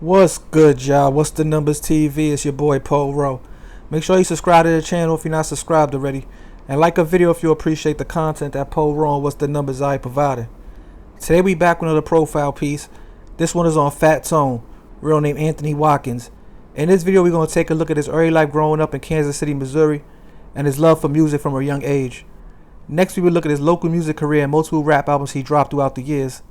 What's good, y'all? What's the numbers TV? It's your boy Paul Rowe. Make sure you subscribe to the channel if you're not subscribed already, and like a video if you appreciate the content that Paul Rowe and What's the Numbers I provided. Today we back with another profile piece. This one is on Fat Tone, real name Anthony Watkins. In this video we're going to take a look at his early life growing up in Kansas City, Missouri, and his love for music from a young age. Next we will look at his local music career and multiple rap albums he dropped throughout the years.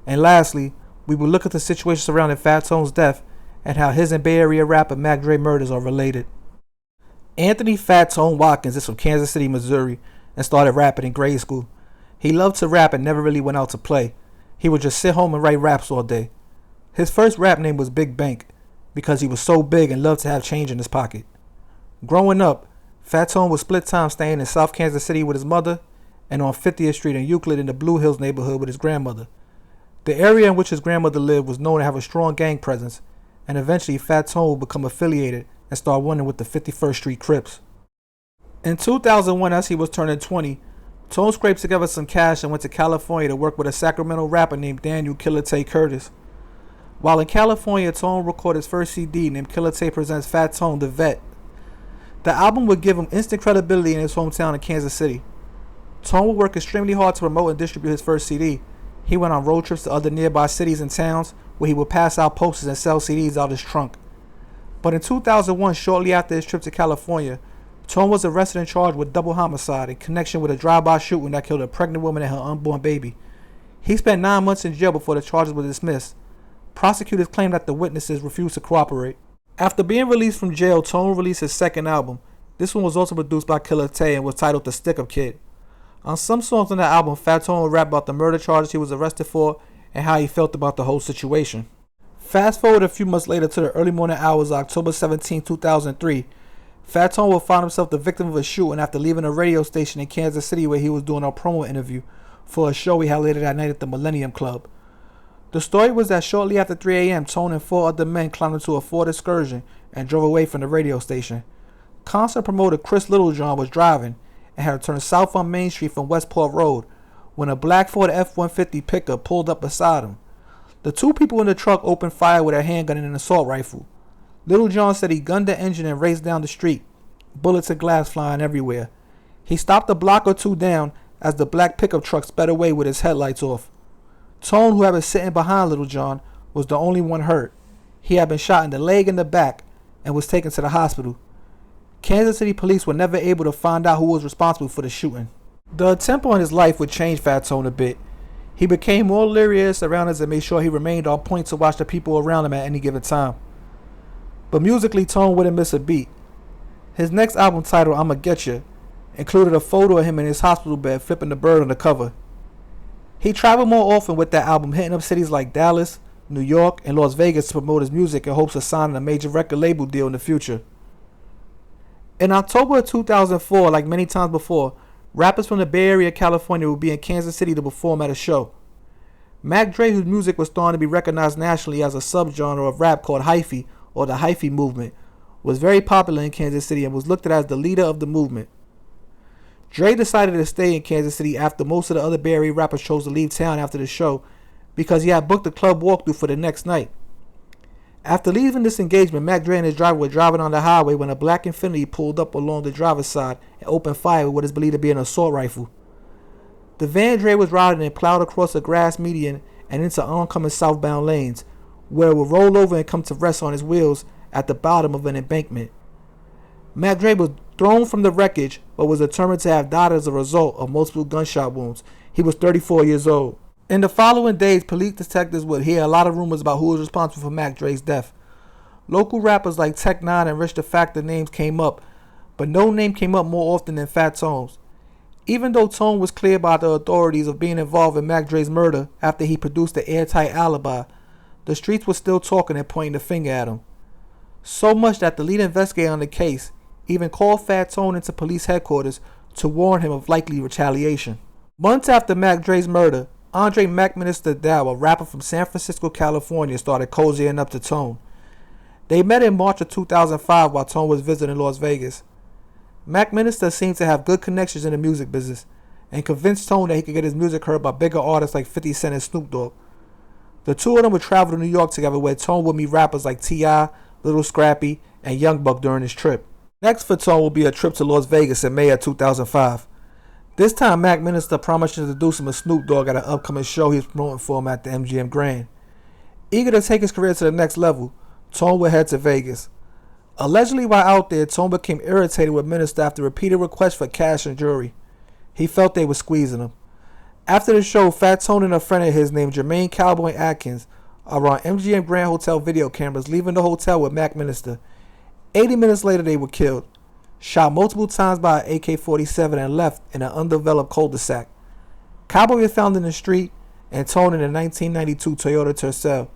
And lastly, we will look at the situation surrounding Fat Tone's death and how his and Bay Area rapper Mac Dre murders are related. Anthony Fat Tone Watkins is from Kansas City, Missouri, and started rapping in grade school. He loved to rap and never really went out to play. He would just sit home and write raps all day. His first rap name was Big Bank because he was so big and loved to have change in his pocket. Growing up, Fat Tone would split time staying in South Kansas City with his mother and on 50th Street in Euclid in the Blue Hills neighborhood with his grandmother. The area in which his grandmother lived was known to have a strong gang presence, and eventually Fat Tone would become affiliated and start running with the 51st Street Crips. In 2001, as he was turning 20, Tone scraped together some cash and went to California to work with a Sacramento rapper named Daniel Killer Tay Curtis. While in California, Tone recorded his first CD named Killer Tay Presents Fat Tone the Vet. The album would give him instant credibility in his hometown in Kansas City. Tone would work extremely hard to promote and distribute his first CD. He went on road trips to other nearby cities and towns where he would pass out posters and sell CDs out his trunk. But in 2001, shortly after his trip to California, Tone was arrested and charged with double homicide in connection with a drive-by shooting that killed a pregnant woman and her unborn baby. He spent 9 months in jail before the charges were dismissed. Prosecutors claimed that the witnesses refused to cooperate. After being released from jail, Tone released his second album. This one was also produced by Killer Tay and was titled The Stick-Up Kid. On some songs on the album, Fat Tone would rap about the murder charges he was arrested for and how he felt about the whole situation. Fast forward a few months later to the early morning hours of October 17, 2003. Fat Tone would find himself the victim of a shooting after leaving a radio station in Kansas City where he was doing a promo interview for a show he had later that night at the Millennium Club. The story was that shortly after 3 a.m., Tone and 4 other men climbed into a Ford Excursion and drove away from the radio station. Concert promoter Chris Littlejohn was driving and had turned south on Main Street from Westport Road when a black Ford F-150 pickup pulled up beside him. The two people in the truck opened fire with a handgun and an assault rifle. Littlejohn said he gunned the engine and raced down the street, bullets and glass flying everywhere. He stopped a block or two down as the black pickup truck sped away with its headlights off. Tone, who had been sitting behind Littlejohn, was the only one hurt. He had been shot in the leg and the back and was taken to the hospital. Kansas City police were never able to find out who was responsible for the shooting. The attempt on his life would change Fat Tone a bit. He became more leery of his surroundings and made sure he remained on point to watch the people around him at any given time. But musically, Tone wouldn't miss a beat. His next album, titled I'ma Getcha, included a photo of him in his hospital bed flipping the bird on the cover. He traveled more often with that album, hitting up cities like Dallas, New York, and Las Vegas to promote his music in hopes of signing a major record label deal in the future. In October of 2004, like many times before, rappers from the Bay Area, California would be in Kansas City to perform at a show. Mac Dre, whose music was starting to be recognized nationally as a subgenre of rap called hyphy, or the hyphy movement, was very popular in Kansas City and was looked at as the leader of the movement. Dre decided to stay in Kansas City after most of the other Bay Area rappers chose to leave town after the show because he had booked a club walkthrough for the next night. After leaving this engagement, Mac Dre and his driver were driving on the highway when a black Infiniti pulled up along the driver's side and opened fire with what is believed to be an assault rifle. The van Dre was riding in plowed across a grass median and into oncoming southbound lanes, where it would roll over and come to rest on his wheels at the bottom of an embankment. Mac Dre was thrown from the wreckage but was determined to have died as a result of multiple gunshot wounds. He was 34 years old. In the following days, police detectives would hear a lot of rumors about who was responsible for Mac Dre's death. Local rappers like Tech Nine and Rich the Factor names came up, but no name came up more often than Fat Tone's. Even though Tone was cleared by the authorities of being involved in Mac Dre's murder after he produced the airtight alibi, the streets were still talking and pointing the finger at him. So much that the lead investigator on the case even called Fat Tone into police headquarters to warn him of likely retaliation. Months after Mac Dre's murder, Andre Mac Minister Dow, a rapper from San Francisco, California, started cozying up to Tone. They met in March of 2005 while Tone was visiting Las Vegas. Mac Minister seemed to have good connections in the music business and convinced Tone that he could get his music heard by bigger artists like 50 Cent and Snoop Dogg. The two of them would travel to New York together where Tone would meet rappers like T.I., Little Scrappy, and Young Buck during his trip. Next for Tone will be a trip to Las Vegas in May of 2005. This time Mac Minister promised to introduce him to Snoop Dogg at an upcoming show he was promoting for him at the MGM Grand. Eager to take his career to the next level, Tone would head to Vegas. Allegedly while out there, Tone became irritated with Minister after repeated requests for cash and jewelry. He felt they were squeezing him. After the show, Fat Tone and a friend of his named Jermaine Cowboy Atkins are on MGM Grand Hotel video cameras leaving the hotel with Mac Minister. 80 minutes later, they were killed, shot multiple times by an AK-47 and left in an undeveloped cul-de-sac. Cowboy was found in the street and Tone in a 1992 Toyota Tercel.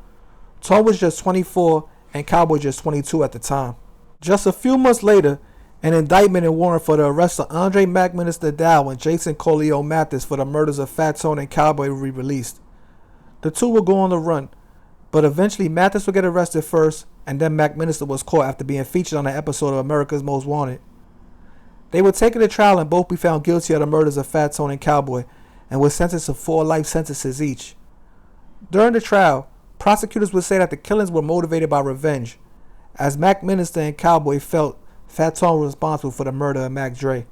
Tone was just 24 and Cowboy just 22 at the time. Just a few months later, an indictment and warrant for the arrest of Andre Mac Minister Dow and Jason Colio Mathis for the murders of Fat Tone and Cowboy were released. The two would go on the run, but eventually Mathis would get arrested first, and then Mac Minister was caught after being featured on an episode of America's Most Wanted. They were taken to trial and both be found guilty of the murders of Fat Tone and Cowboy, and were sentenced to 4 life sentences each. During the trial, prosecutors would say that the killings were motivated by revenge, as Mac Minister and Cowboy felt Fat Tone was responsible for the murder of Mac Dre.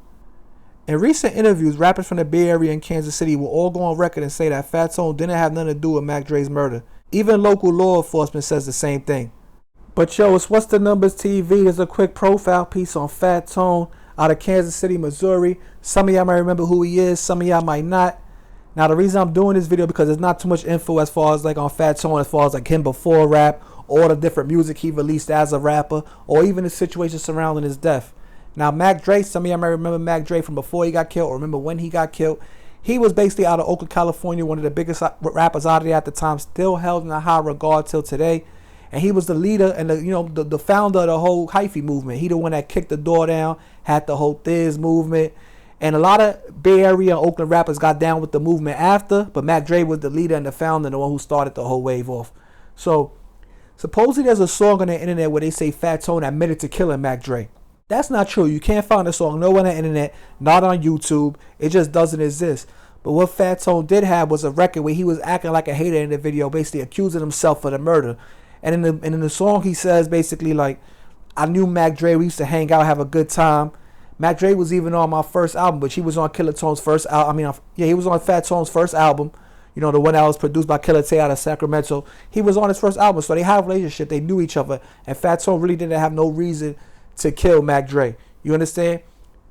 In recent interviews, rappers from the Bay Area and Kansas City will all go on record and say that Fat Tone didn't have nothing to do with Mac Dre's murder. Even local law enforcement says the same thing. But yo, it's What's the Numbers TV. There's a quick profile piece on Fat Tone out of Kansas City, Missouri. Some of y'all might remember who he is, some of y'all might not. Now the reason I'm doing this video because there's not too much info as far as like on Fat Tone, as far as like him before rap, or the different music he released as a rapper, or even the situation surrounding his death. Now Mac Dre, some of y'all might remember Mac Dre from before he got killed, or remember when he got killed. He was basically out of Oakland, California, one of the biggest rappers out of there at the time, still held in a high regard till today. And he was the leader and the founder of the whole hyphy movement. He the one that kicked the door down, had the whole Thiz movement. And a lot of Bay Area and Oakland rappers got down with the movement after, but Mac Dre was the leader and the founder and the one who started the whole wave off. So supposedly there's a song on the internet where they say Fat Tone admitted to killing Mac Dre. That's not true. You can't find a song nowhere on the internet, not on YouTube. It just doesn't exist. But what Fat Tone did have was a record where he was acting like a hater in the video, basically accusing himself of the murder. And in the song he says basically like, I knew Mac Dre, we used to hang out, have a good time. Mac Dre was even on my first album, but he was on Killer Tone's first album. He was on Fat Tone's first album. You know, the one that was produced by Killer Tay out of Sacramento. He was on his first album, so they had a relationship. They knew each other. And Fat Tone really didn't have no reason to kill Mac Dre. You understand?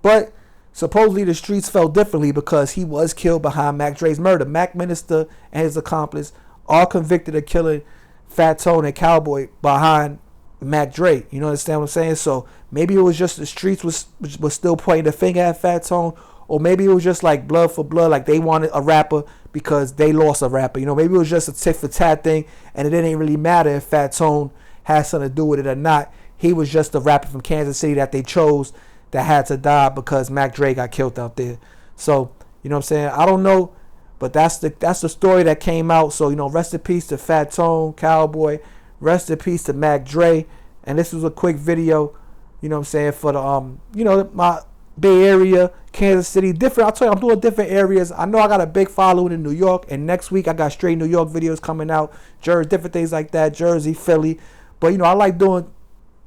But supposedly the streets felt differently because he was killed behind Mac Dre's murder. Mac Minister and his accomplice are convicted of killing Fat Tone and Cowboy behind Mac Dre. You know, understand what I'm saying? So maybe it was just the streets was still pointing the finger at Fat Tone, or maybe it was just like blood for blood, like they wanted a rapper because they lost a rapper. You know, maybe it was just a tit for tat thing, and it didn't really matter if Fat Tone had something to do with it or not. He was just a rapper from Kansas City that they chose that had to die because Mac Dre got killed out there. So, you know what I'm saying? I don't know, but that's the story that came out. So, you know, rest in peace to Fat Tone, Cowboy. Rest in peace to Mac Dre. And this was a quick video, you know what I'm saying, for the my Bay Area, Kansas City, different. I'll tell you, I'm doing different areas. I know I got a big following in New York, and next week I got straight New York videos coming out, Jersey, different things like that, Jersey, Philly. But you know, I like doing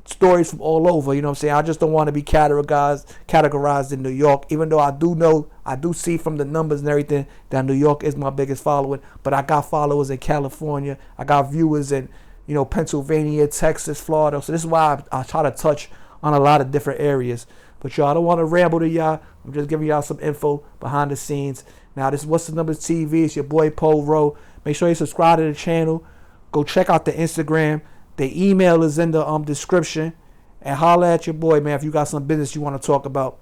stories from all over, you know what I'm saying? I just don't want to be categorized in New York, even though I do see from the numbers and everything that New York is my biggest following. But I got followers in California, I got viewers in, you know, Pennsylvania, Texas, Florida. So this is why I try to touch on a lot of different areas. But y'all, I don't want to ramble to y'all. I'm just giving y'all some info behind the scenes. Now, this is What's the Numbers TV. It's your boy Pole Row. Make sure you subscribe to the channel. Go check out the Instagram. The email is in the description. And holla at your boy, man, if you got some business you want to talk about.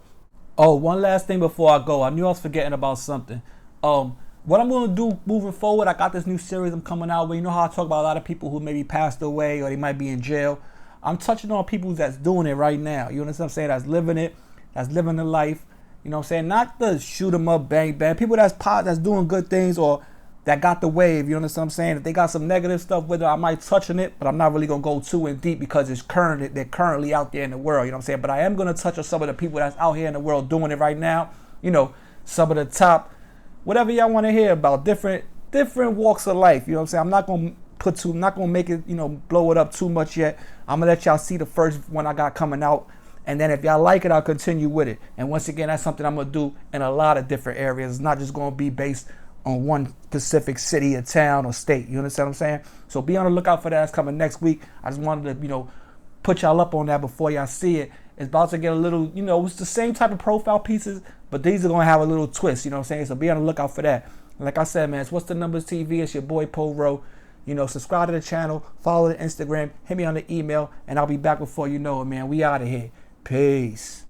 Oh, one last thing before I go. I knew I was forgetting about something. What I'm going to do moving forward, I got this new series I'm coming out with. You know how I talk about a lot of people who maybe passed away or they might be in jail. I'm touching on people that's doing it right now. You understand what I'm saying? That's living it. That's living the life. You know what I'm saying? Not the shoot 'em up, bang, bang. People that's doing good things or that got the wave. You understand what I'm saying? If they got some negative stuff with it, I might touch on it, but I'm not really going to go too in deep because they're currently out there in the world. You know what I'm saying? But I am going to touch on some of the people that's out here in the world doing it right now. You know, some of the top, whatever y'all want to hear about, different walks of life. You know what I'm saying? I'm not going to not gonna make it, blow it up too much yet. I'm gonna let y'all see the first one I got coming out. And then if y'all like it, I'll continue with it. And once again, that's something I'm gonna do in a lot of different areas. It's not just gonna be based on one specific city or town or state. You understand what I'm saying? So be on the lookout for that. It's coming next week. I just wanted to, put y'all up on that before y'all see it. It's about to get a little, it's the same type of profile pieces, but these are gonna have a little twist, you know what I'm saying? So be on the lookout for that. Like I said, man, it's What's the Numbers TV. It's your boy Paul Rowe. Subscribe to the channel, follow the Instagram, hit me on the email, and I'll be back before you know it, man. We out of here. Peace.